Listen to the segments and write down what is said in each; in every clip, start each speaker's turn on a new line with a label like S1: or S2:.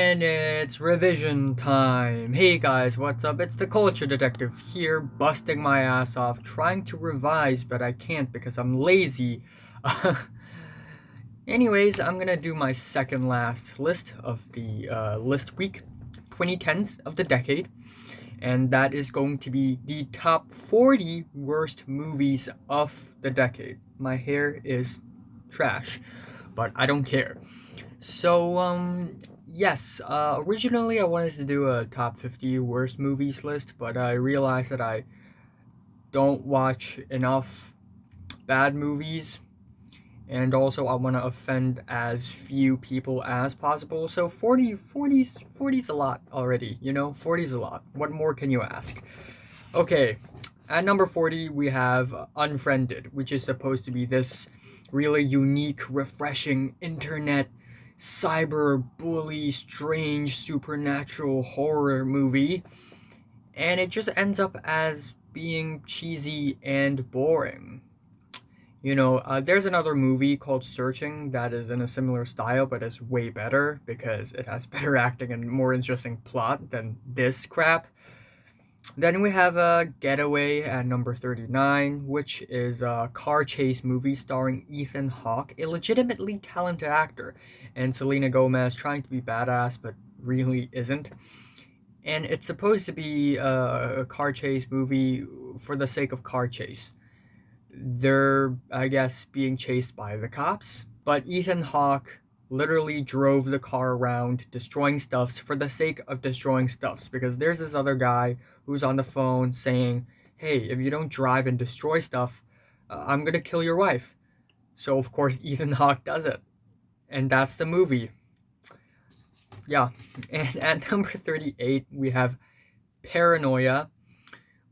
S1: And it's revision time. Hey guys, what's up? It's the Culture Detective here, busting my ass off, trying to revise, but I can't because I'm lazy. Anyways, I'm gonna do my second last list of the list week 2010s of the decade, and that is going to be the top 40 worst movies of the decade. My hair is trash, but I don't care. So, yes, originally I wanted to do a top 50 worst movies list, but I realized that I don't watch enough bad movies, and also I want to offend as few people as possible. So 40's a lot already, 40's a lot. What more can you ask? Okay, at number 40, we have Unfriended, which is supposed to be this really unique, refreshing internet cyber bully, strange, supernatural horror movie, and it just ends up as being cheesy and boring. There's another movie called Searching that is in a similar style, but is way better because it has better acting and more interesting plot than this crap. Then we have Getaway at number 39, which is a car chase movie starring Ethan Hawke, a legitimately talented actor, and Selena Gomez trying to be badass but really isn't. And it's supposed to be a car chase movie for the sake of car chase. They're, I guess, being chased by the cops, but Ethan Hawke literally drove the car around destroying stuffs for the sake of destroying stuffs, because there's this other guy who's on the phone saying, hey, if you don't drive and destroy stuff, I'm gonna kill your wife. So of course Ethan Hawke does it, and that's the movie. Yeah. And at number 38 we have Paranoia,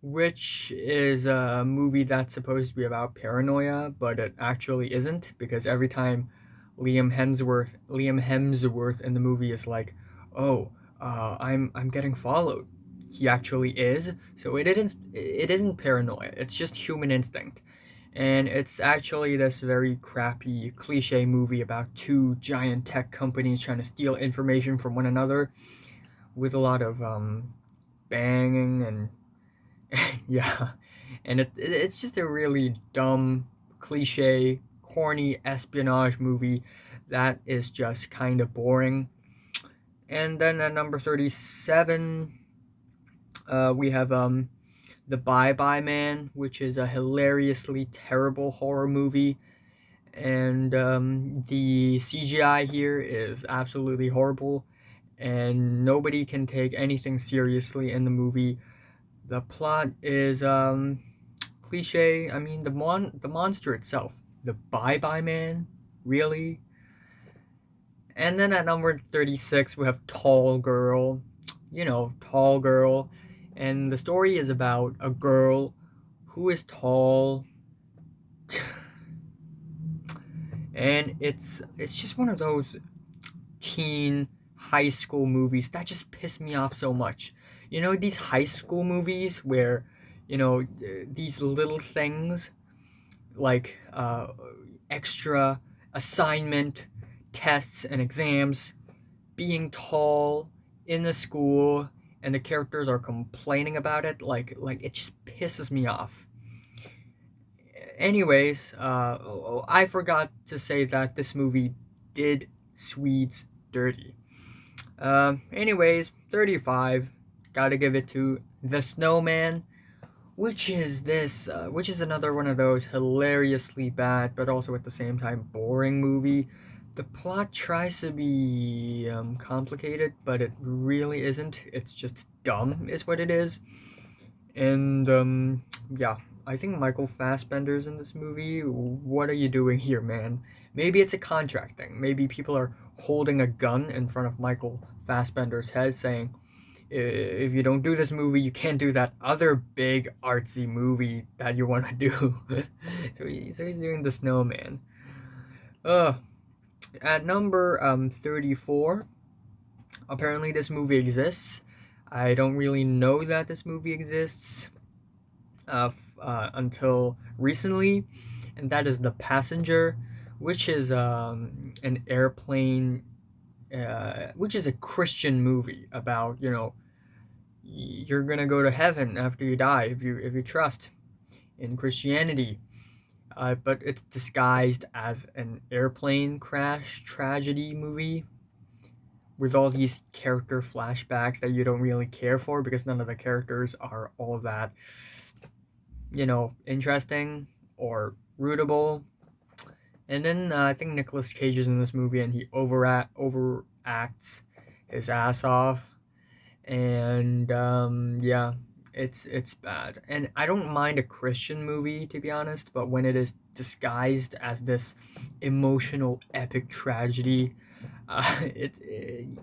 S1: which is a movie that's supposed to be about paranoia, but it actually isn't, because every time Liam Hemsworth in the movie is like, "Oh, I'm getting followed," he actually is. So it isn't paranoia. It's just human instinct, and it's actually this very crappy cliche movie about two giant tech companies trying to steal information from one another, with a lot of banging and yeah, and it's just a really dumb, cliche, corny espionage movie that is just kind of boring. And then at number 37, we have The Bye Bye Man, which is a hilariously terrible horror movie. And the CGI here is absolutely horrible, and nobody can take anything seriously in the movie. The plot is cliche. I mean, the monster itself, the Bye Bye Man, really. And then at number 36 we have Tall Girl. Tall Girl, and the story is about a girl who is tall, and it's just one of those teen high school movies that just piss me off so much. These high school movies where, these little things like extra assignment, tests, and exams, being tall in the school, and the characters are complaining about it, like it just pisses me off. Anyways, I forgot to say that this movie did Swedes dirty. Anyways, 35, gotta give it to The Snowman, which is another one of those hilariously bad, but also at the same time boring movie. The plot tries to be complicated, but it really isn't. It's just dumb, is what it is. And yeah, I think Michael Fassbender's in this movie. What are you doing here, man? Maybe it's a contract thing. Maybe people are holding a gun in front of Michael Fassbender's head saying, if you don't do this movie, you can't do that other big artsy movie that you want to do. So he's doing The Snowman. At number 34, apparently this movie exists. I don't really know that this movie exists until recently, and that is The Passenger, which is an which is a Christian movie about, you're gonna go to heaven after you die if you trust in Christianity. But it's disguised as an airplane crash tragedy movie with all these character flashbacks that you don't really care for because none of the characters are all that, interesting or rootable. And then I think Nicolas Cage is in this movie and he overacts his ass off. And yeah, it's bad. And I don't mind a Christian movie, to be honest, but when it is disguised as this emotional epic tragedy,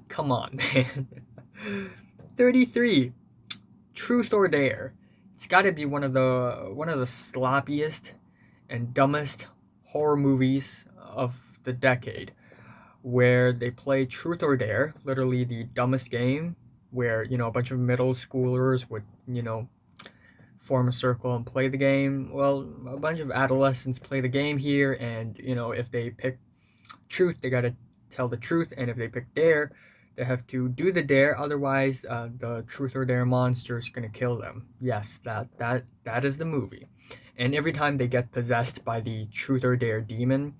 S1: come on, man. 33, Truth or Dare. It's got to be one of the sloppiest and dumbest horror movies of the decade, where they play Truth or Dare, literally the dumbest game, where a bunch of middle schoolers would form a circle and play the game. Well, a bunch of adolescents play the game here, and if they pick truth, they gotta tell the truth, and if they pick dare, they have to do the dare. Otherwise, the Truth or Dare monster is gonna kill them. Yes, that is the movie. And every time they get possessed by the Truth or Dare demon,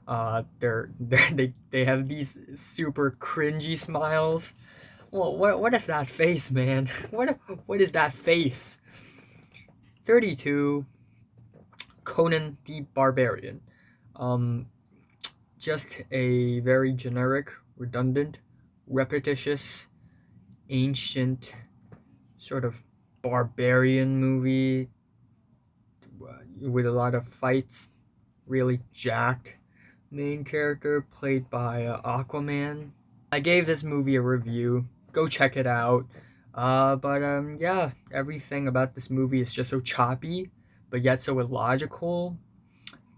S1: they have these super cringy smiles. Well, what is that face, man? What is that face? 32, Conan the Barbarian. Just a very generic, redundant, repetitious, ancient, sort of barbarian movie with a lot of fights, really jacked main character played by Aquaman. I gave this movie a review. Go check it out. Yeah, everything about this movie is just so choppy, but yet so illogical.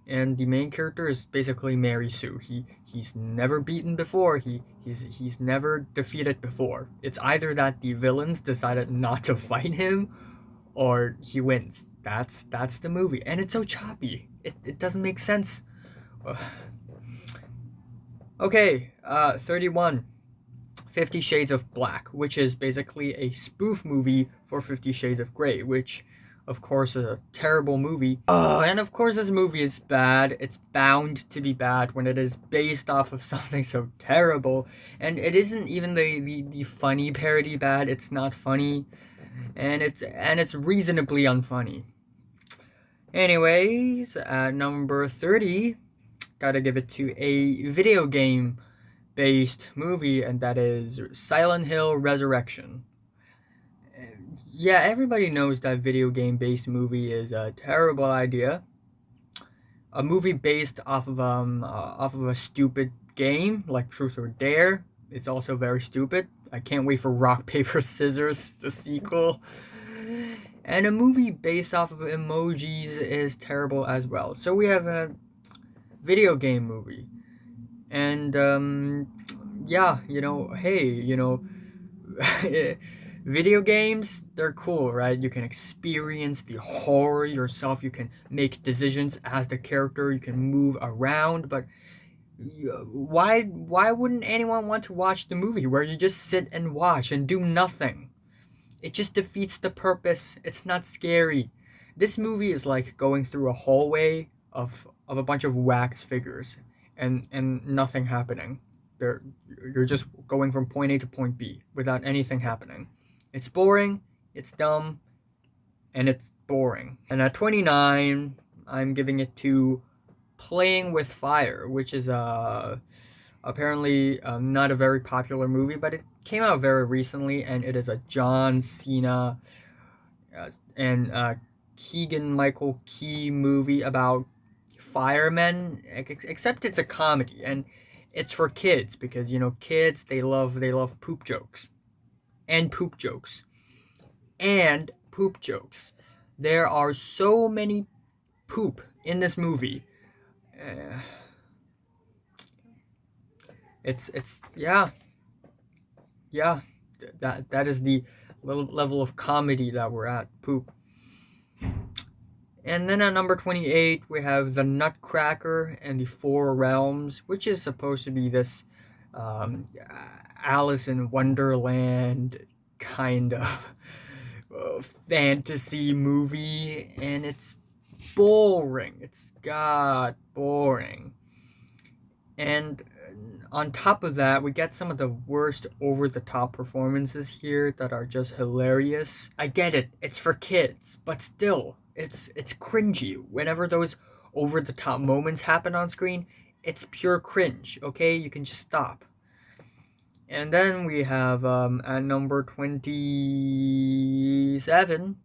S1: And the main character is basically Mary Sue. He's never beaten before. He's never defeated before. It's either that the villains decided not to fight him, or he wins. That's the movie, and it's so choppy. It doesn't make sense. Okay, 31. 50 Shades of Black, which is basically a spoof movie for 50 Shades of Grey, which, of course, is a terrible movie. And of course this movie is bad. It's bound to be bad when it is based off of something so terrible. And it isn't even the funny parody bad. It's not funny. And it's reasonably unfunny. Anyways, at number 30, gotta give it to a video game based movie, and that is Silent Hill Resurrection. Yeah, everybody knows that video game based movie is a terrible idea. A movie based off of a stupid game like Truth or Dare, it's also very stupid. I can't wait for Rock Paper Scissors, the sequel. And a movie based off of emojis is terrible as well. So we have a video game movie. And yeah, hey, video games, they're cool, right? You can experience the horror yourself. You can make decisions as the character. You can move around. But why wouldn't anyone want to watch the movie where you just sit and watch and do nothing? It just defeats the purpose. It's not scary. This movie is like going through a hallway of a bunch of wax figures and nothing happening. You're just going from point A to point B without anything happening. It's boring, it's dumb, and it's boring. And at 29, I'm giving it to Playing with Fire, which is apparently not a very popular movie, but it came out very recently, and it is a John Cena and Keegan-Michael Key movie about firemen, except it's a comedy, and it's for kids because kids, they love poop jokes and poop jokes and poop jokes. There are so many poop in this movie. It's yeah, that is the level of comedy that we're at. Poop. And then at number 28, we have The Nutcracker and the Four Realms, which is supposed to be this Alice in Wonderland kind of fantasy movie, and it's boring. It's god boring. And on top of that, we get some of the worst over-the-top performances here that are just hilarious. I get it, it's for kids, but still, it's cringy. Whenever those over-the-top moments happen on screen, it's pure cringe, okay? You can just stop. And then we have, at number 27,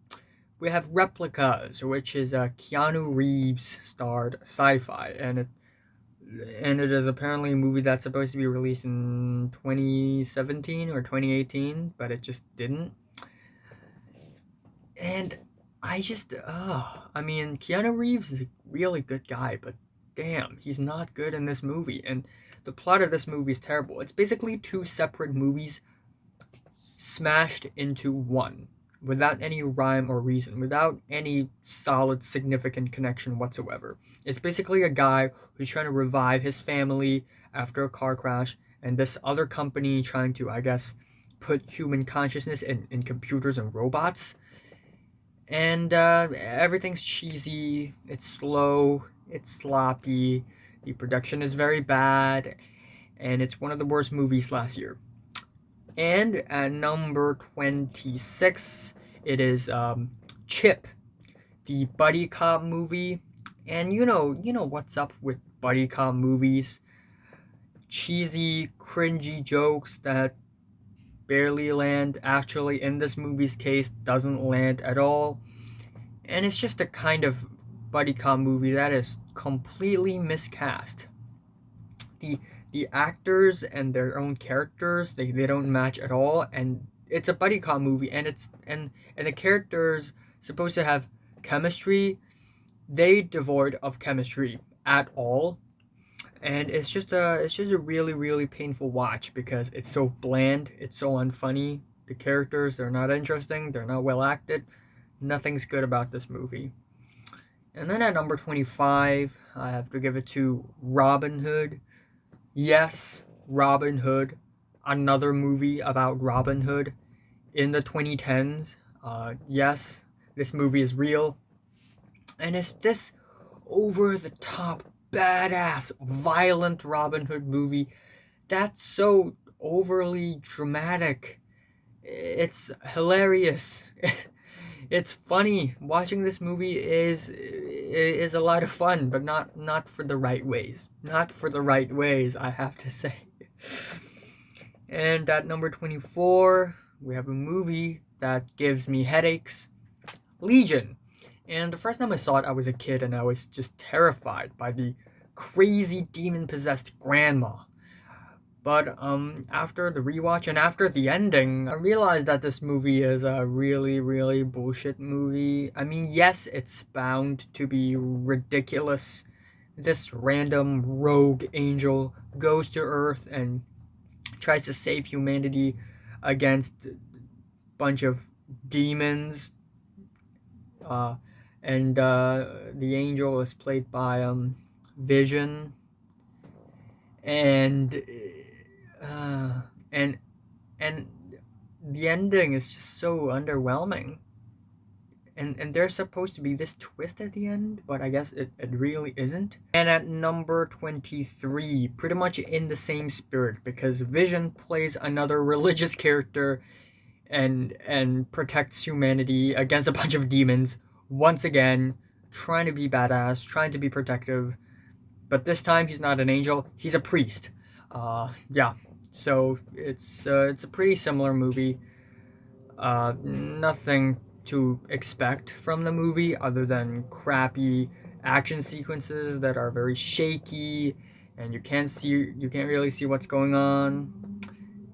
S1: we have Replicas, which is a Keanu Reeves starred sci-fi, and it is apparently a movie that's supposed to be released in 2017 or 2018, but it just didn't. And I mean, Keanu Reeves is a really good guy, but damn, he's not good in this movie. And the plot of this movie is terrible. It's basically two separate movies smashed into one, without any rhyme or reason, without any solid, significant connection whatsoever. It's basically a guy who's trying to revive his family after a car crash, and this other company trying to, I guess, put human consciousness in computers and robots. And everything's cheesy, it's slow, it's sloppy, the production is very bad, and it's one of the worst movies last year. And at number 26, it is Chip, the buddy cop movie. And you know what's up with buddy cop movies. Cheesy, cringy jokes that barely land. Actually, in this movie's case, doesn't land at all. And it's just a kind of buddy cop movie that is completely miscast. The actors and their own characters, they don't match at all, and it's a buddy cop movie, and the characters supposed to have chemistry, they devoid of chemistry at all. And it's just a really, really painful watch because it's so bland, it's so unfunny. The characters, they're not interesting, they're not well acted. Nothing's good about this movie. And then at number 25, I have to give it to Robin Hood. Yes, Robin Hood, another movie about Robin Hood in the 2010s. Yes, this movie is real. And it's this over-the-top, badass, violent Robin Hood movie that's so overly dramatic. It's hilarious. It's funny. Watching this movie is a lot of fun, but not for the right ways. Not for the right ways, I have to say. And at number 24, we have a movie that gives me headaches, Legion. And the first time I saw it, I was a kid, and I was just terrified by the crazy demon-possessed grandma. But after the rewatch and after the ending, I realized that this movie is a really, really bullshit movie. I mean, yes, it's bound to be ridiculous. This random rogue angel goes to Earth and tries to save humanity against a bunch of demons. And the angel is played by Vision. And the ending is just so underwhelming. And there's supposed to be this twist at the end, but I guess it really isn't. And at number 23, pretty much in the same spirit, because Vision plays another religious character and protects humanity against a bunch of demons, once again, trying to be badass, trying to be protective, but this time he's not an angel, he's a priest. Yeah, so it's a pretty similar movie. Nothing to expect from the movie other than crappy action sequences that are very shaky, and you can't really see what's going on.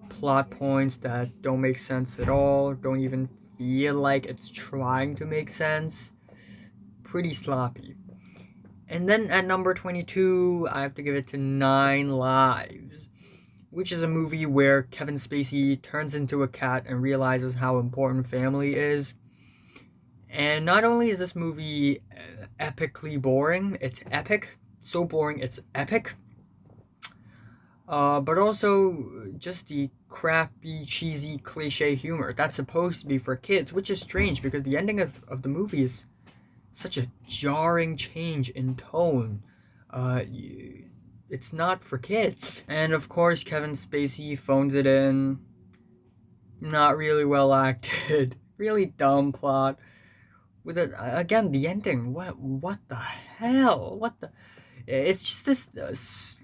S1: Plot points that don't make sense at all, don't even feel like it's trying to make sense. Pretty sloppy. And then at number 22, I have to give it to 9 Lives, which is a movie where Kevin Spacey turns into a cat and realizes how important family is. And not only is this movie epically boring, it's epic. So boring, it's epic. but also just the crappy, cheesy, cliche humor that's supposed to be for kids, which is strange because the ending of the movie is such a jarring change in tone. Uh, it's not for kids. And of course, Kevin Spacey phones it in. Not really well acted. Really dumb plot. With it again, the ending. What the hell? What the? It's just this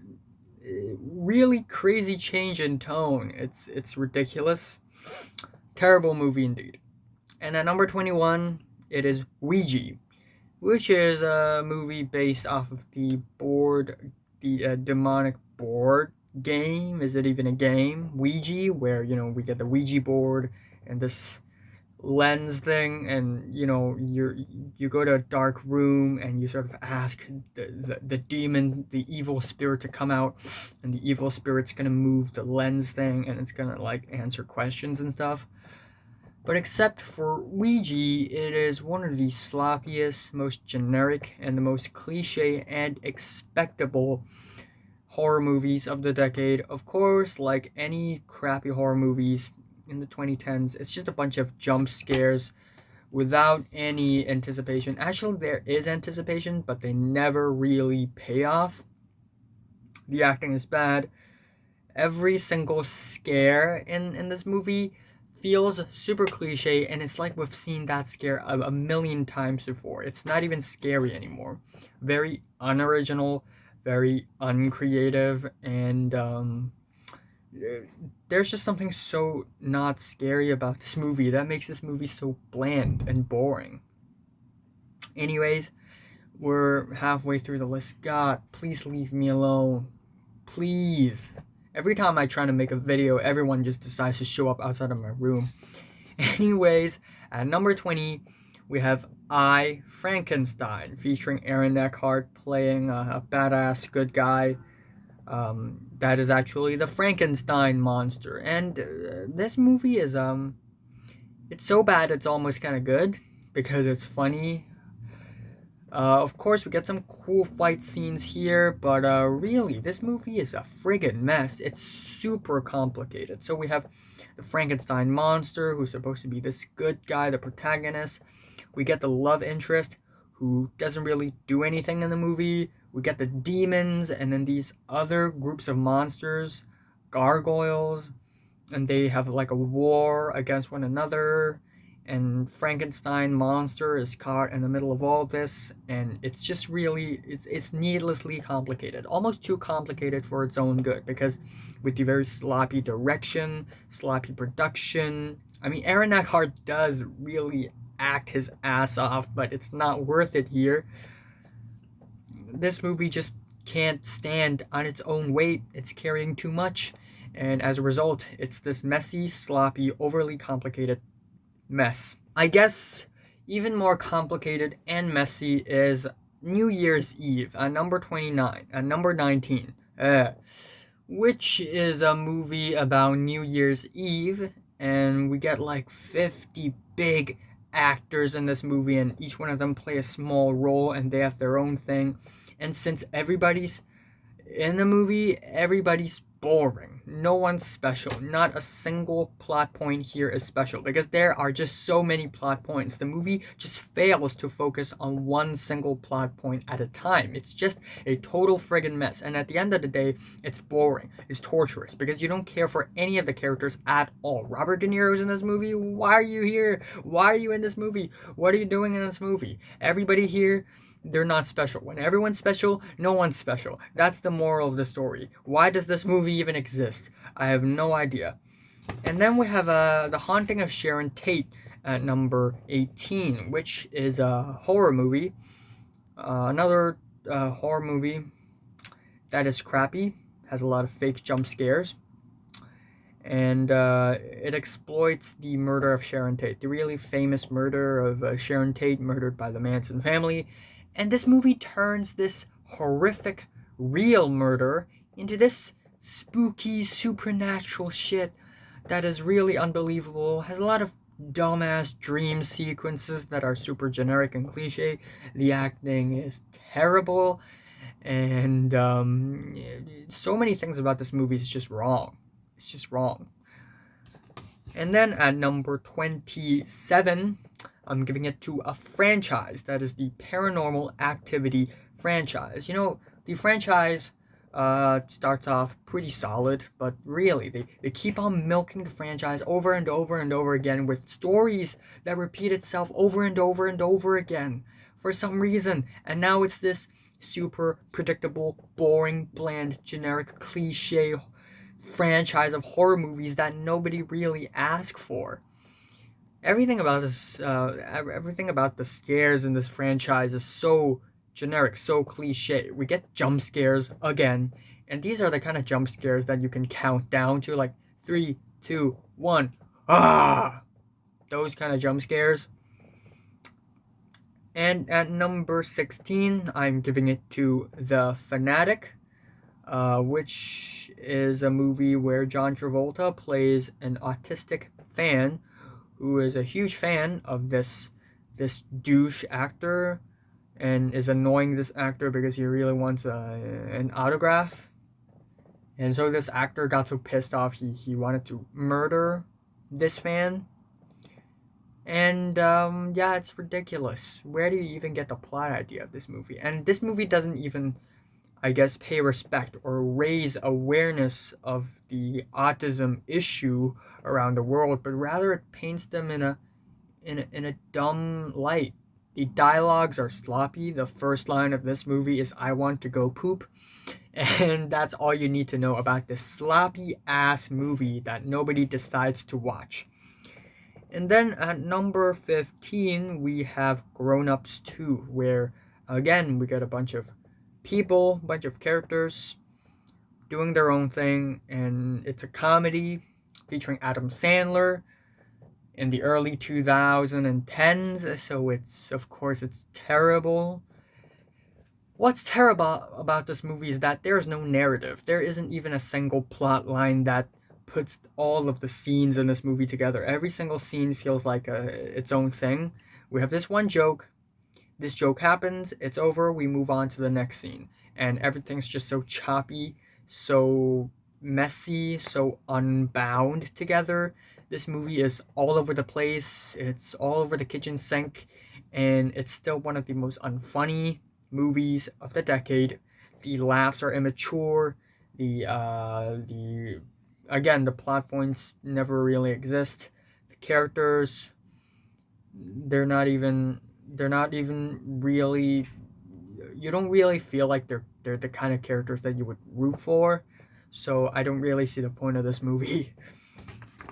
S1: really crazy change in tone. It's ridiculous. Terrible movie indeed. And at number 21, it is Ouija, which is a movie based off of the demonic board game. Is it even a game? Ouija, where we get the Ouija board and this lens thing, and you go to a dark room and you sort of ask the demon, the evil spirit, to come out, and the evil spirit's gonna move the lens thing and it's gonna like answer questions and stuff. But except for Ouija, it is one of the sloppiest, most generic, and the most cliche and expectable horror movies of the decade. Of course, like any crappy horror movies in the 2010s, it's just a bunch of jump scares without any anticipation. Actually, there is anticipation, but they never really pay off. The acting is bad. Every single scare in this movie feels super cliche, and it's like we've seen that scare a million times before. It's not even scary anymore. Very unoriginal, very uncreative, and there's just something so not scary about this movie that makes this movie so bland and boring. Anyways, we're halfway through the list. God, please leave me alone. Please. Every time I try to make a video, everyone just decides to show up outside of my room. Anyways, at number 20, we have Frankenstein, featuring Aaron Eckhart playing a badass good guy. That is actually the Frankenstein monster. And this movie is, it's so bad it's almost kind of good, because it's funny. Of course, we get some cool fight scenes here, but really, this movie is a friggin' mess. It's super complicated. So we have the Frankenstein monster, who's supposed to be this good guy, the protagonist. We get the love interest, who doesn't really do anything in the movie. We get the demons, and then these other groups of monsters, gargoyles, and they have like a war against one another. And Frankenstein monster is caught in the middle of all this, and it's just really, it's needlessly complicated, almost too complicated for its own good, because with the very sloppy direction, sloppy production. I mean, Aaron Eckhart does really act his ass off, but it's not worth it here. This movie just can't stand on its own weight. It's carrying too much, and as a result, it's this messy, sloppy, overly complicated mess. I guess even more complicated and messy is New Year's Eve at number 29, at number 19, which is a movie about New Year's Eve, and we get like 50 big actors in this movie, and each one of them play a small role, and they have their own thing. And since everybody's in the movie, everybody's boring. No one's special. Not a single plot point here is special, because there are just so many plot points. The movie just fails to focus on one single plot point at a time. It's just a total friggin' mess. And at the end of the day, it's boring. It's torturous, because you don't care for any of the characters at all. Robert De Niro's in this movie. Why are you here? Why are you in this movie? What are you doing in this movie? Everybody here, they're not special. When everyone's special, no one's special. That's the moral of the story. Why does this movie even exist? I have no idea. And then we have The Haunting of Sharon Tate at number 18, which is a horror movie. Another horror movie that is crappy, has a lot of fake jump scares, and it exploits the murder of Sharon Tate, the really famous murder of Sharon Tate, murdered by the Manson family. And this movie turns this horrific, real murder into this spooky, supernatural shit that is really unbelievable. Has a lot of dumbass dream sequences that are super generic and cliche. The acting is terrible. And so many things about this movie is just wrong. It's just wrong. And then at number 27, I'm giving it to a franchise. That is the Paranormal Activity franchise. You know, the franchise starts off pretty solid, but really, they keep on milking the franchise over and over and over again with stories that repeat itself over and over and over again for some reason. And now it's this super predictable, boring, bland, generic, cliche franchise of horror movies that nobody really asked for. Everything about this, everything about the scares in this franchise is so generic, so cliche. We get jump scares again, and these are the kind of jump scares that you can count down to, like 3, 2, 1, ah, those kind of jump scares. And at number 16, I'm giving it to The Fanatic, which is a movie where John Travolta plays an autistic fan who is a huge fan of this douche actor and is annoying this actor because he really wants an autograph. And so this actor got so pissed off he wanted to murder this fan. And yeah, it's ridiculous. Where do you even get the plot idea of this movie? And this movie doesn't even, I guess, pay respect or raise awareness of the autism issue around the world, but rather it paints them in a dumb light. The dialogues are sloppy. The first line of this movie is "I want to go poop," and that's all you need to know about this sloppy ass movie that nobody decides to watch. And then at number 15, we have Grownups 2, where again we get a bunch of people, bunch of characters doing their own thing, and it's a comedy featuring Adam Sandler in the early 2010s, so it's terrible. What's terrible about this movie is that there's no narrative. There isn't even a single plot line that puts all of the scenes in this movie together. Every single scene feels like its own thing. We have this one joke, this joke happens, it's over, we move on to the next scene. And everything's just so choppy, so messy, so unbound together. This movie is all over the place, it's all over the kitchen sink, and it's still one of the most unfunny movies of the decade. The laughs are immature, the plot points never really exist. The characters, they're not even really, you don't really feel like they're the kind of characters that you would root for. So I don't really see the point of this movie.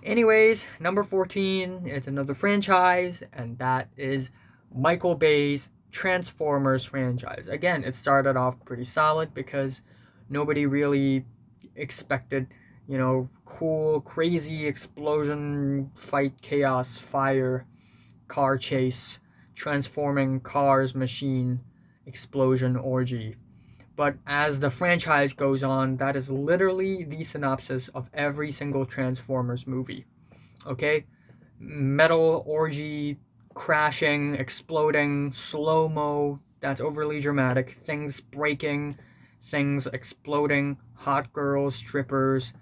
S1: Anyways, number 14, it's another franchise, and that is Michael Bay's Transformers franchise. Again, it started off pretty solid because nobody really expected, cool, crazy explosion, fight, chaos, fire, car chase, transforming cars, machine, explosion, orgy. But as the franchise goes on, that is literally the synopsis of every single Transformers movie. Okay? Metal, orgy, crashing, exploding, slow-mo, that's overly dramatic, things breaking, things exploding, hot girls, strippers,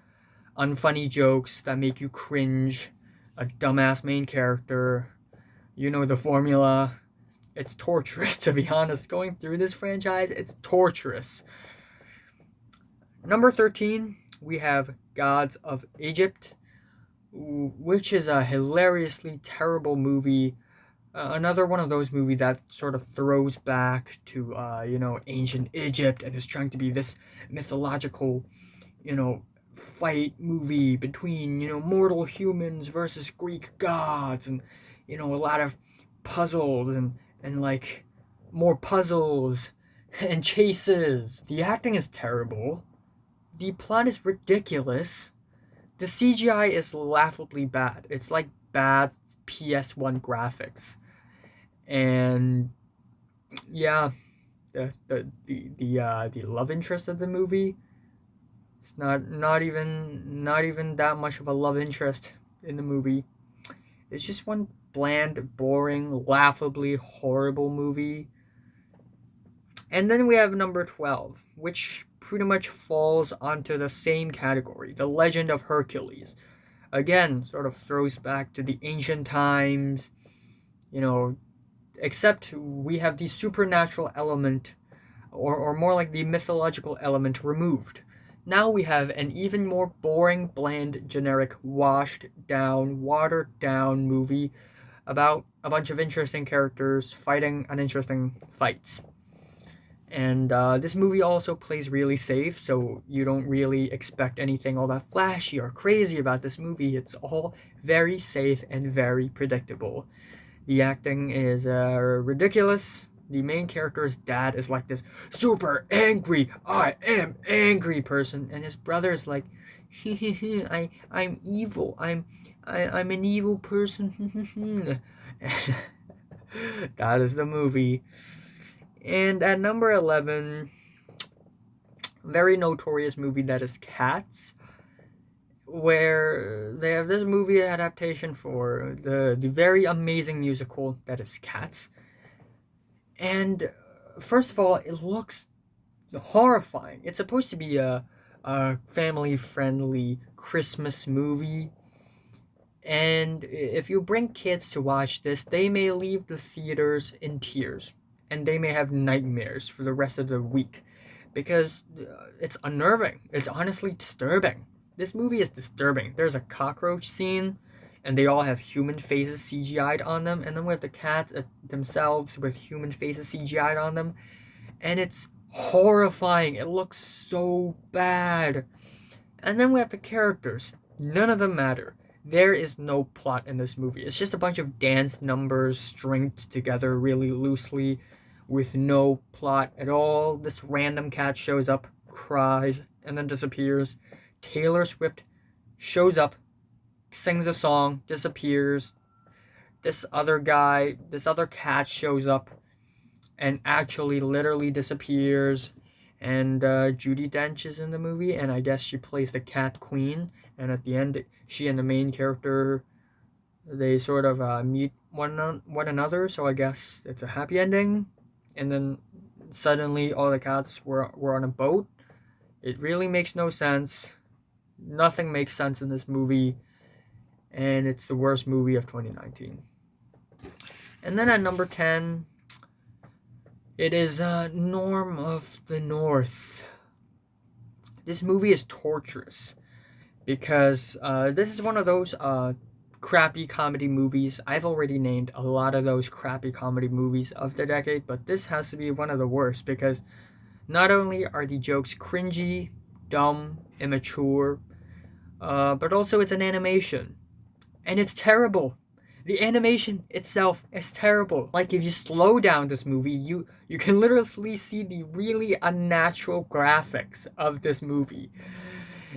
S1: unfunny jokes that make you cringe, a dumbass main character. You know the formula. It's torturous, to be honest. Going through this franchise, it's torturous. Number 13, we have Gods of Egypt, which is a hilariously terrible movie. Another one of those movies that sort of throws back to, ancient Egypt and is trying to be this mythological, fight movie between, mortal humans versus Greek gods, and, a lot of puzzles and like more puzzles and chases. The acting is terrible. The plot is ridiculous. The CGI is laughably bad. It's like bad PS1 graphics. And yeah, the love interest of the movie, it's not even that much of a love interest in the movie. It's just one bland, boring, laughably horrible movie. And then we have number 12, which pretty much falls onto the same category, The Legend of Hercules. Again, sort of throws back to the ancient times, you know, except we have the supernatural element, or more like the mythological element, removed. Now we have an even more boring, bland, generic, washed down, watered down movie about a bunch of interesting characters fighting uninteresting fights. And this movie also plays really safe, so you don't really expect anything all that flashy or crazy about this movie. It's all very safe and very predictable. The acting is ridiculous. The main character's dad is like this super angry, I am angry person, and his brother is like, I'm evil. I'm an evil person. That is the movie. And at number 11, very notorious movie that is Cats, where they have this movie adaptation for the very amazing musical that is Cats. And first of all, it looks horrifying. It's supposed to be a family-friendly Christmas movie. And if you bring kids to watch this, they may leave the theaters in tears. And they may have nightmares for the rest of the week. Because it's unnerving. It's honestly disturbing. This movie is disturbing. There's a cockroach scene, and they all have human faces CGI'd on them. And then we have the cats themselves with human faces CGI'd on them. And it's horrifying. It looks so bad. And then we have the characters. None of them matter. There is no plot in this movie. It's just a bunch of dance numbers stringed together really loosely with no plot at all. This random cat shows up, cries, and then disappears. Taylor Swift shows up, sings a song, disappears. This other cat shows up and actually literally disappears. And Judi Dench is in the movie, and I guess she plays the cat queen. And at the end, she and the main character, they sort of meet one another. So I guess it's a happy ending. And then suddenly all the cats were on a boat. It really makes no sense. Nothing makes sense in this movie. And it's the worst movie of 2019. And then at number 10, it is Norm of the North. This movie is torturous because this is one of those crappy comedy movies. I've already named a lot of those crappy comedy movies of the decade, but this has to be one of the worst because not only are the jokes cringy, dumb, immature, but also it's an animation. And it's terrible. The animation itself is terrible. Like, if you slow down this movie, you can literally see the really unnatural graphics of this movie.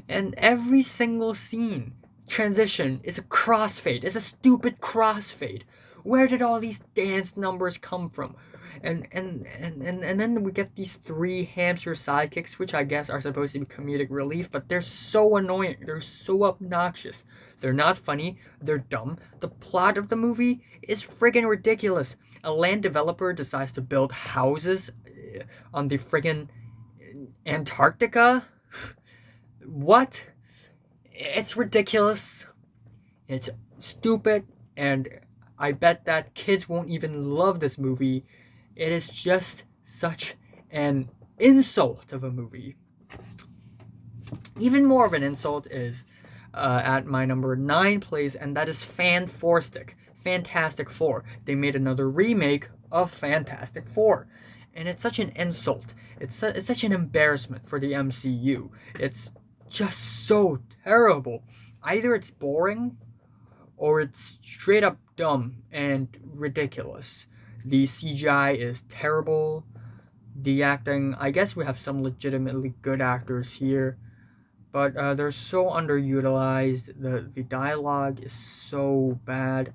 S1: And every single scene, transition, is a crossfade. It's a stupid crossfade. Where did all these dance numbers come from? And then we get these 3 hamster sidekicks, which I guess are supposed to be comedic relief, but they're so annoying. They're so obnoxious. They're not funny. They're dumb. The plot of the movie is friggin' ridiculous. A land developer decides to build houses on the friggin' Antarctica? What? It's ridiculous. It's stupid, and I bet that kids won't even love this movie. It is just such an insult of a movie. Even more of an insult is at my number 9 place, and that is Fantastic Four. They made another remake of Fantastic Four, and it's such an insult. It's such an embarrassment for the MCU. It's just so terrible. Either it's boring, or it's straight up dumb and ridiculous. The CGI is terrible. The acting, I guess we have some legitimately good actors here, but they're so underutilized. The dialogue is so bad.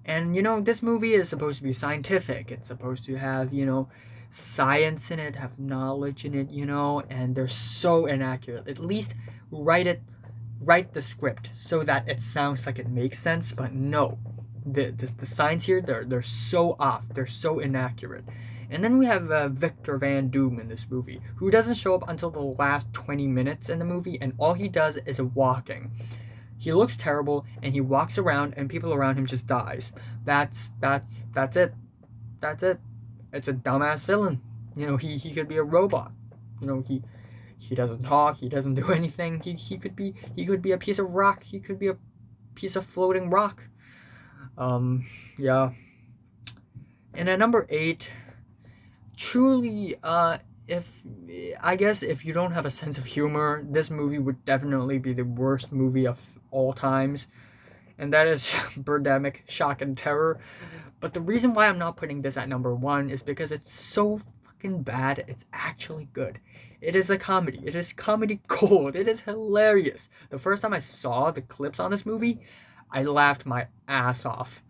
S1: And, this movie is supposed to be scientific. It's supposed to have, science in it, have knowledge in it, and they're so inaccurate. At least write the script so that it sounds like it makes sense, but no. The signs here, they're so off. They're so inaccurate. And then we have Victor Van Doom in this movie, who doesn't show up until the last 20 minutes in the movie, and all he does is walking. He looks terrible, and he walks around, and people around him just dies. That's it. That's it. It's a dumbass villain. You know, he could be a robot. You know, he doesn't talk. He doesn't do anything. He could be a piece of rock. He could be a piece of floating rock. Yeah. And at number 8, truly, if you don't have a sense of humor, this movie would definitely be the worst movie of all times, and that is Birdemic, Shock and Terror. But the reason why I'm not putting this at number 1 is because it's so fucking bad, it's actually good. It is a comedy. It is comedy gold. It is hilarious. The first time I saw the clips on this movie, I laughed my ass off.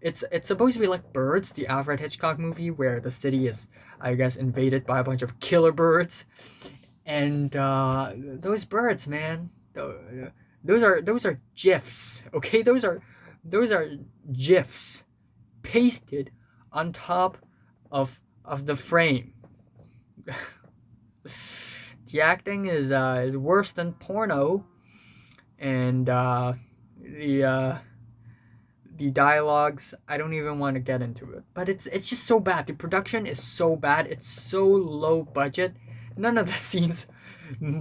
S1: It's supposed to be like Birds, the Alfred Hitchcock movie, where the city is, I guess, invaded by a bunch of killer birds, and those birds, man, those are gifs. Okay, those are gifs pasted on top of the frame. The acting is worse than porno, and the dialogues, I don't even want to get into it. But it's just so bad. The production is so bad. It's so low budget. None of the scenes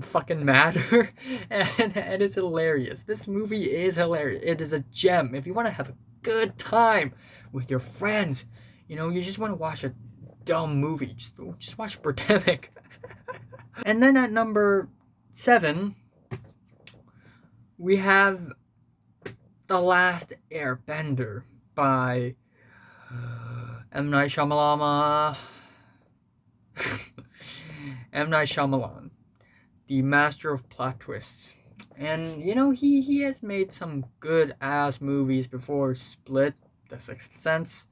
S1: fucking matter. And it's hilarious. This movie is hilarious. It is a gem. If you want to have a good time with your friends, you know, you just want to watch a dumb movie, just watch Birdemic. And then at number 7, we have The Last Airbender by M. Night Shyamalan. M. Night Shyamalan, the master of plot twists. And, you know, he has made some good-ass movies before. Split, The Sixth Sense,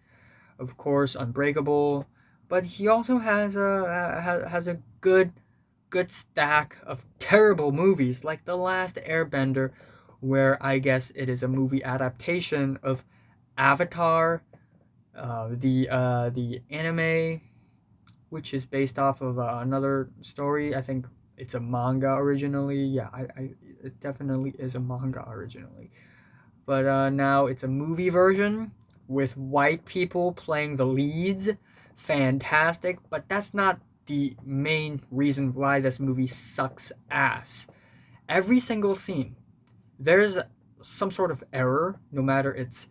S1: of course, Unbreakable. But he also has a good stack of terrible movies, like The Last Airbender, where I guess it is a movie adaptation of Avatar, the anime, which is based off of another story. I think it's a manga originally. Yeah, it definitely is a manga originally. But now it's a movie version with white people playing the leads. Fantastic, but that's not the main reason why this movie sucks ass. Every single scene, there's some sort of error, no matter it's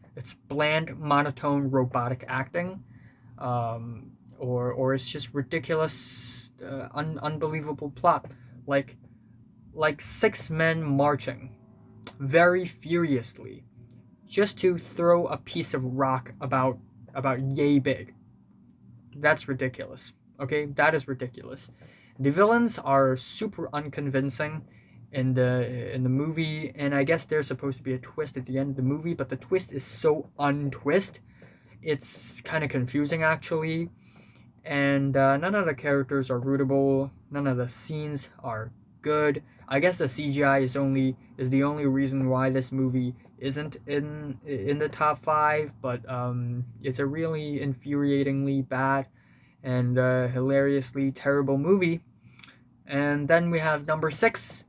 S1: bland, monotone, robotic acting, or it's just ridiculous, unbelievable plot, like 6 men marching very furiously just to throw a piece of rock about yay big. That's ridiculous. Okay, that is ridiculous. The villains are super unconvincing in the movie, and I guess there's supposed to be a twist at the end of the movie, but the twist is so untwist, it's kind of confusing actually. And none of the characters are rootable. None of the scenes are good. I guess the CGI is the only reason why this movie isn't in the top 5. But it's a really infuriatingly bad and hilariously terrible movie. And then we have number 6,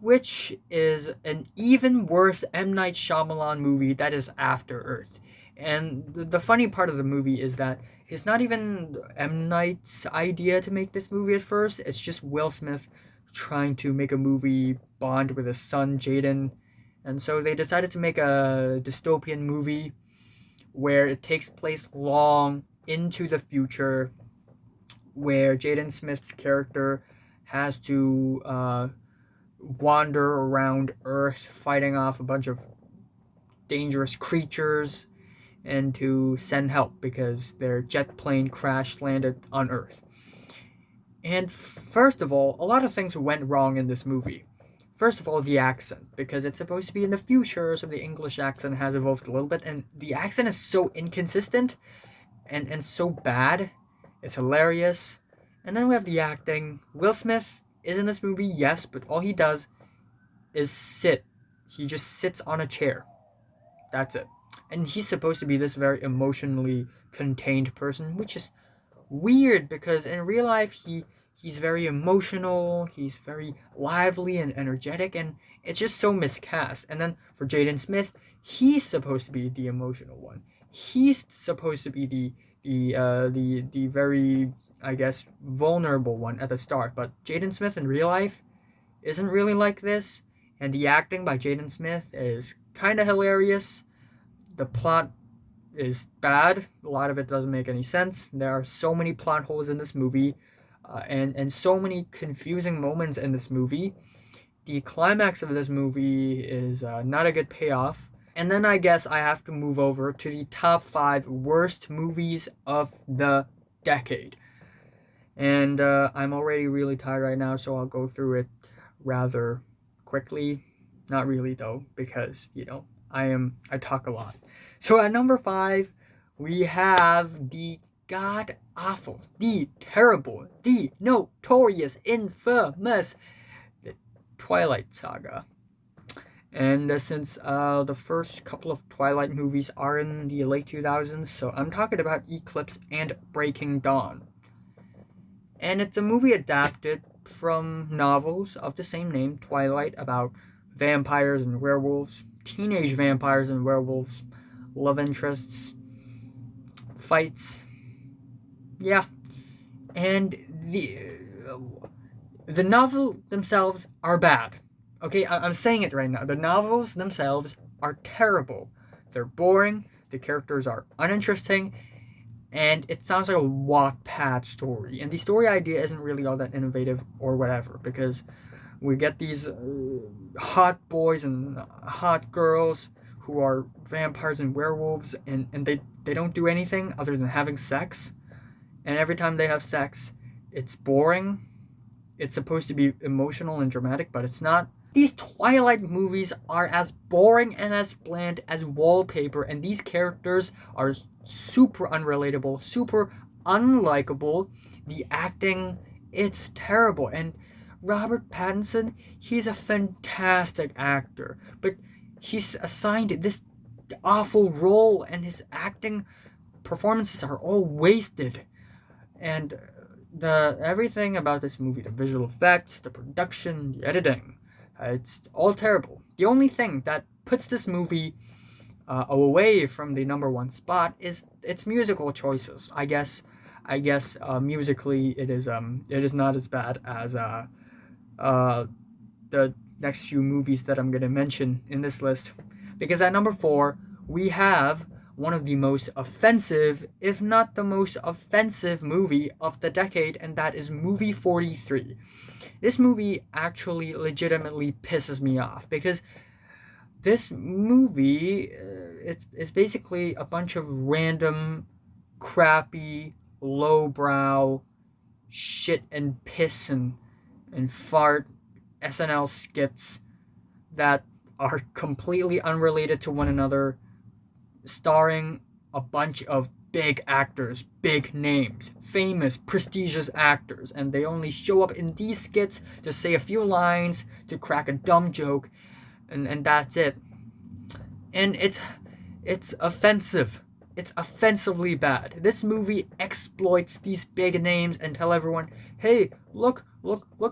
S1: which is an even worse M. Night Shyamalan movie, that is After Earth. And the funny part of the movie is that it's not even M. Night's idea to make this movie at first. It's just Will Smith trying to make a movie bond with his son, Jaden. And so they decided to make a dystopian movie where it takes place long into the future, where Jaden Smith's character has to wander around Earth fighting off a bunch of dangerous creatures and to send help because their jet plane crash landed on Earth. And first of all, a lot of things went wrong in this movie. First of all, the accent, because it's supposed to be in the future, so the English accent has evolved a little bit, and the accent is so inconsistent and so bad. It's hilarious. And then we have the acting. Will Smith is in this movie, yes, but all he does is sit. He just sits on a chair. That's it. And he's supposed to be this very emotionally contained person, which is weird because in real life he's very emotional, he's very lively and energetic, and it's just so miscast. And then for Jaden Smith, he's supposed to be the emotional one. He's supposed to be the very, I guess, vulnerable one at the start. But Jaden Smith in real life isn't really like this, and the acting by Jaden Smith is kind of hilarious. The plot is bad. A lot of it doesn't make any sense. There are so many plot holes in this movie, and so many confusing moments in this movie. The climax of this movie is not a good payoff. And then I guess I have to move over to the top 5 worst movies of the decade. And I'm already really tired right now, so I'll go through it rather quickly. Not really though, because I talk a lot. So at number 5, we have the god awful, the terrible, the notorious, infamous Twilight Saga. And since the first couple of Twilight movies are in the late 2000s, so I'm talking about Eclipse and Breaking Dawn. And it's a movie adapted from novels of the same name, Twilight, about vampires and werewolves, teenage vampires and werewolves, love interests, fights. Yeah. And the novel themselves are bad. Okay, I'm saying it right now. The novels themselves are terrible. They're boring, the characters are uninteresting, and it sounds like a Wattpad story. And the story idea isn't really all that innovative or whatever, because we get these hot boys and hot girls who are vampires and werewolves, and they don't do anything other than having sex. And every time they have sex, it's boring. It's supposed to be emotional and dramatic, but it's not. These Twilight movies are as boring and as bland as wallpaper, and these characters are super unrelatable, super unlikable. The acting, it's terrible. And Robert Pattinson, he's a fantastic actor, but he's assigned this awful role, and his acting performances are all wasted. And everything about this movie, the visual effects, the production, the editing, it's all terrible. The only thing that puts this movie away from the number 1 spot is its musical choices. I guess musically it is not as bad as the next few movies that I'm gonna mention in this list, because at number 4 we have one of the most offensive, if not the most offensive movie of the decade, and that is movie 43. This movie actually legitimately pisses me off, because this movie, it's basically a bunch of random, crappy, lowbrow shit and piss and fart SNL skits that are completely unrelated to one another, starring a bunch of big actors, big names, famous, prestigious actors, and they only show up in these skits to say a few lines, to crack a dumb joke, and that's it. And it's offensive. It's offensively bad. This movie exploits these big names and tell everyone, "Hey, look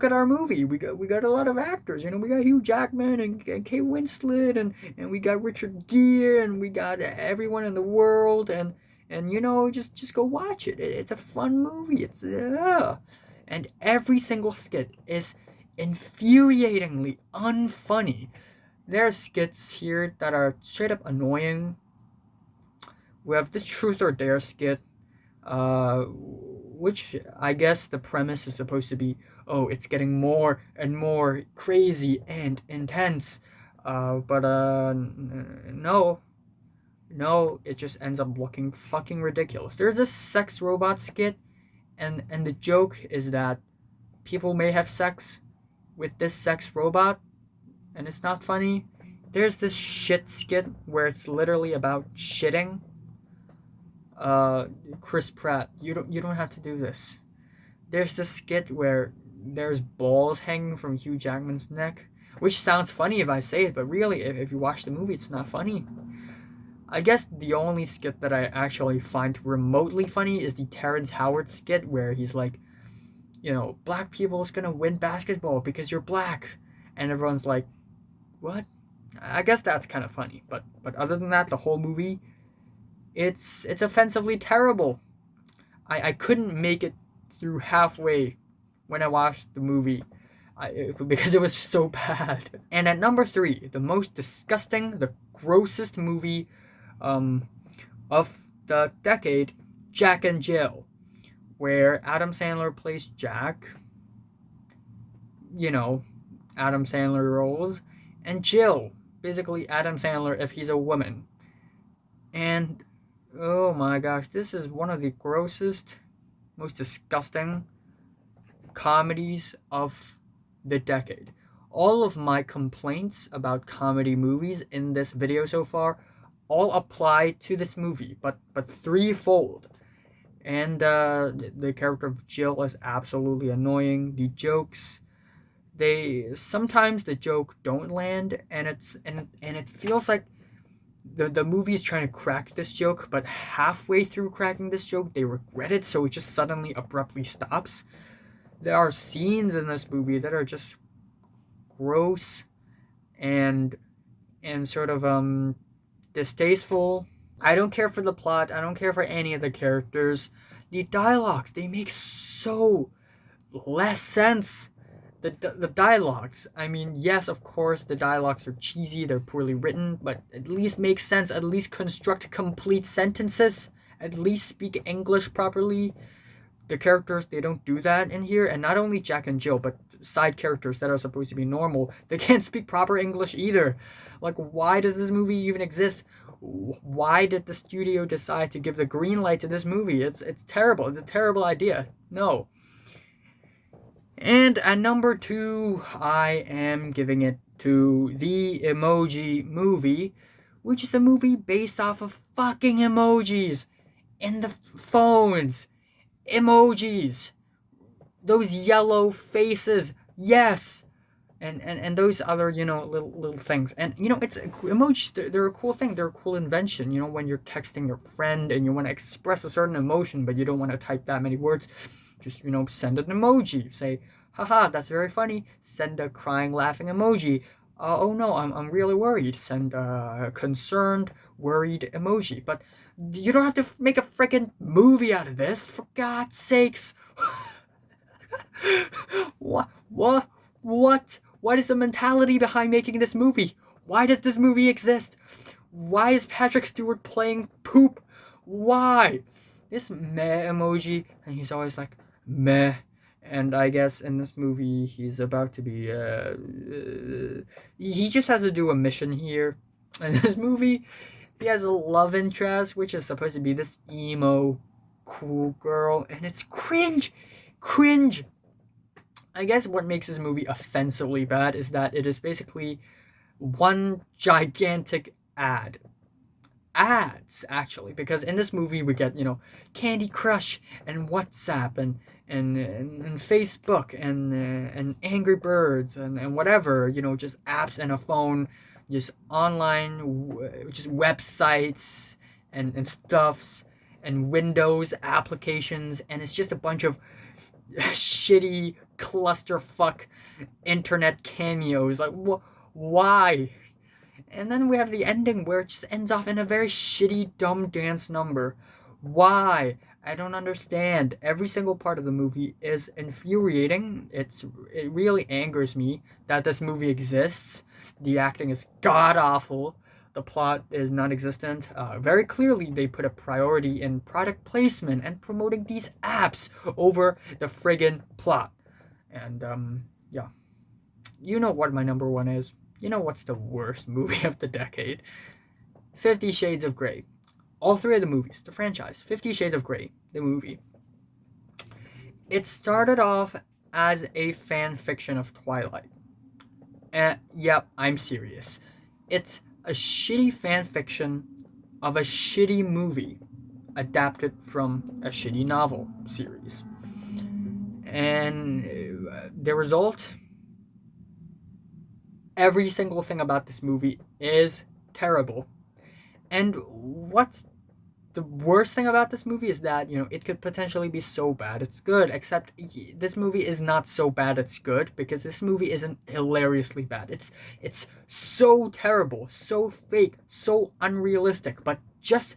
S1: at our movie. We got a lot of actors. We got Hugh Jackman and Kate Winslet and we got Richard Gere and we got everyone in the world and just go watch it. It's a fun movie. It's and every single skit is infuriatingly unfunny. There are skits here that are straight up annoying. We have this Truth or Dare skit, which I guess the premise is supposed to be, it's getting more and more crazy and intense, but no, it just ends up looking fucking ridiculous. There's this sex robot skit, and the joke is that people may have sex with this sex robot, and it's not funny. There's this shit skit where it's literally about shitting. Chris Pratt, you don't have to do this. There's this skit where there's balls hanging from Hugh Jackman's neck, which sounds funny if I say it, but really, if you watch the movie, it's not funny. I guess the only skit that I actually find remotely funny is the Terrence Howard skit where he's like, black people is gonna win basketball because you're black. And everyone's like, what? I guess that's kind of funny. But other than that, the whole movie, it's offensively terrible. I couldn't make it through halfway when I watched the movie because it was so bad. And at number 3, the most disgusting, the grossest movie of the decade, Jack and Jill, where Adam Sandler plays Jack, Adam Sandler roles, and Jill, basically Adam Sandler if he's a woman. And oh my gosh, this is one of the grossest, most disgusting comedies of the decade. All of my complaints about comedy movies in this video so far all apply to this movie, but threefold. And the character of Jill is absolutely annoying. The jokes, sometimes the joke don't land, and it feels like the movie is trying to crack this joke, but halfway through cracking this joke, they regret it, so it just suddenly abruptly stops. There are scenes in this movie that are just gross and sort of distasteful. I don't care for the plot. I don't care for any of the characters. The dialogues, they make so less sense. The dialogues, I mean, yes, of course, the dialogues are cheesy, they're poorly written, but at least make sense, at least construct complete sentences, at least speak English properly. The characters, they don't do that in here, and not only Jack and Jill, but side characters that are supposed to be normal, they can't speak proper English either. Like, why does this movie even exist? Why did the studio decide to give the green light to this movie? It's terrible. It's a terrible idea. No. And at number 2, I am giving it to the Emoji Movie, which is a movie based off of fucking emojis in the phones. Emojis. Those yellow faces. Yes. And those other, little things. And, it's emojis, they're a cool thing. They're a cool invention. When you're texting your friend and you want to express a certain emotion, but you don't want to type that many words, just, send an emoji. Say, haha, that's very funny. Send a crying, laughing emoji. Oh no, I'm really worried. Send a concerned, worried emoji. But you don't have to make a freaking movie out of this, for God's sakes. What is the mentality behind making this movie? Why does this movie exist? Why is Patrick Stewart playing poop? Why? This meh emoji, and he's always like, meh. And I guess in this movie, he's about to be, he just has to do a mission here. In this movie, he has a love interest, which is supposed to be this emo, cool girl, and it's cringe. I guess what makes this movie offensively bad is that it is basically one gigantic ad. Ads, actually, because in this movie we get, Candy Crush and WhatsApp and Facebook and Angry Birds and whatever, just apps and a phone, just online, just websites and stuffs and Windows applications, and it's just a bunch of shitty clusterfuck internet cameos. Like, why? And then we have the ending where it just ends off in a very shitty, dumb dance number. Why? I don't understand. Every single part of the movie is infuriating. It really angers me that this movie exists. The acting is god-awful. The plot is non-existent. Very clearly, they put a priority in product placement and promoting these apps over the friggin' plot. And, yeah. You know what my number 1 is. You know what's the worst movie of the decade? 50 Shades of Grey. All 3 of the movies, the franchise. 50 Shades of Grey, the movie. It started off as a fan fiction of Twilight. Yep, I'm serious. It's a shitty fan fiction of a shitty movie adapted from a shitty novel series. And the result, every single thing about this movie is terrible. And what's the worst thing about this movie is that, it could potentially be so bad it's good, except this movie is not so bad it's good, because this movie isn't hilariously bad. It's so terrible, so fake, so unrealistic, but just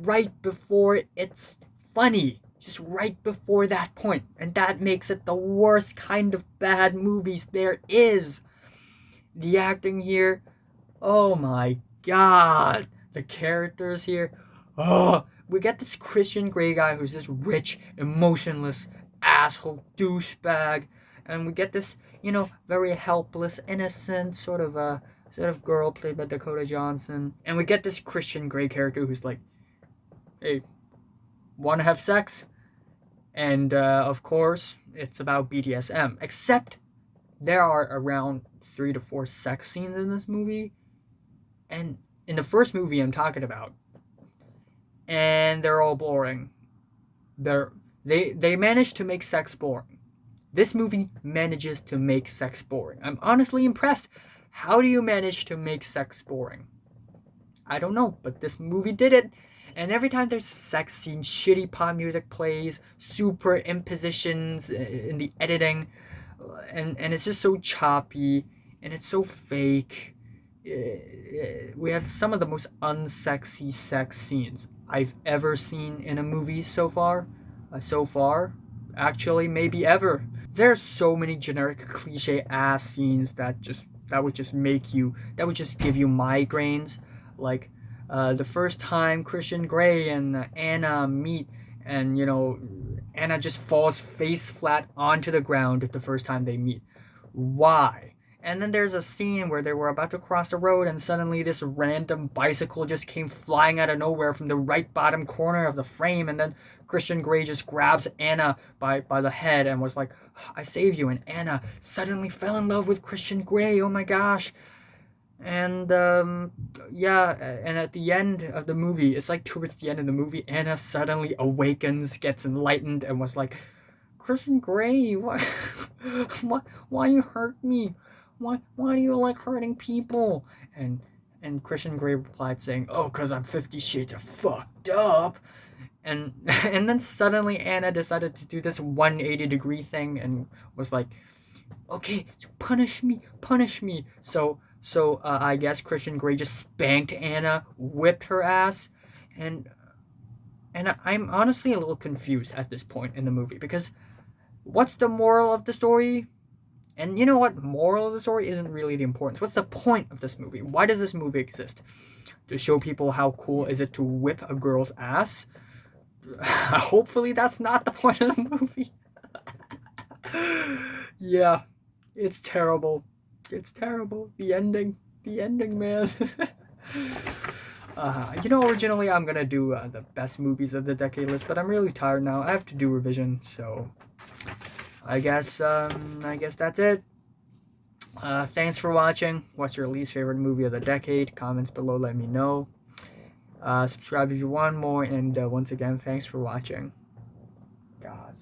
S1: right before it's funny. Just right before that point. And that makes it the worst kind of bad movies there is. The acting here, oh my god. The characters here, oh, we get this Christian Grey guy who's this rich, emotionless asshole douchebag, and we get this, very helpless, innocent sort of girl played by Dakota Johnson, and we get this Christian Grey character who's like, hey, want to have sex? And of course, it's about BDSM. Except there are around 3 to 4 sex scenes in this movie, and in the first movie I'm talking about, and they're all boring. They managed to make sex boring. This movie manages to make sex boring. I'm honestly impressed. How do you manage to make sex boring? I don't know, but this movie did it. And every time there's a sex scene, shitty pop music plays, super impositions in the editing, and it's just so choppy, and it's so fake. We have some of the most unsexy sex scenes I've ever seen in a movie so far. Actually, maybe ever. There's so many generic cliche ass scenes that would just give you migraines. Like the first time Christian Grey and Anna meet, and Anna just falls face flat onto the ground the first time they meet. Why? And then there's a scene where they were about to cross the road, and suddenly this random bicycle just came flying out of nowhere from the right bottom corner of the frame, and then Christian Grey just grabs Anna by the head and was like, I save you, and Anna suddenly fell in love with Christian Grey, oh my gosh. And yeah, and at the end of the movie, it's like towards the end of the movie, Anna suddenly awakens, gets enlightened, and was like, Christian Grey, why you hurt me? Why do you like hurting people? And Christian Grey replied saying, oh, because I'm 50 Shades of fucked up. And and then suddenly Anna decided to do this 180-degree thing and was like, okay, punish me. So I guess Christian Grey just spanked Anna, whipped her ass, and I'm honestly a little confused at this point in the movie, because what's the moral of the story? And you know what? Moral of the story isn't really the importance. What's the point of this movie? Why does this movie exist? To show people how cool is it to whip a girl's ass? Hopefully that's not the point of the movie. Yeah, it's terrible. It's terrible. The ending, man. Originally I'm gonna do the best movies of the decade list, but I'm really tired now. I have to do revision, so I guess that's it. Thanks for watching. What's your least favorite movie of the decade? Comments below, let me know. Subscribe if you want more, and once again, thanks for watching. God.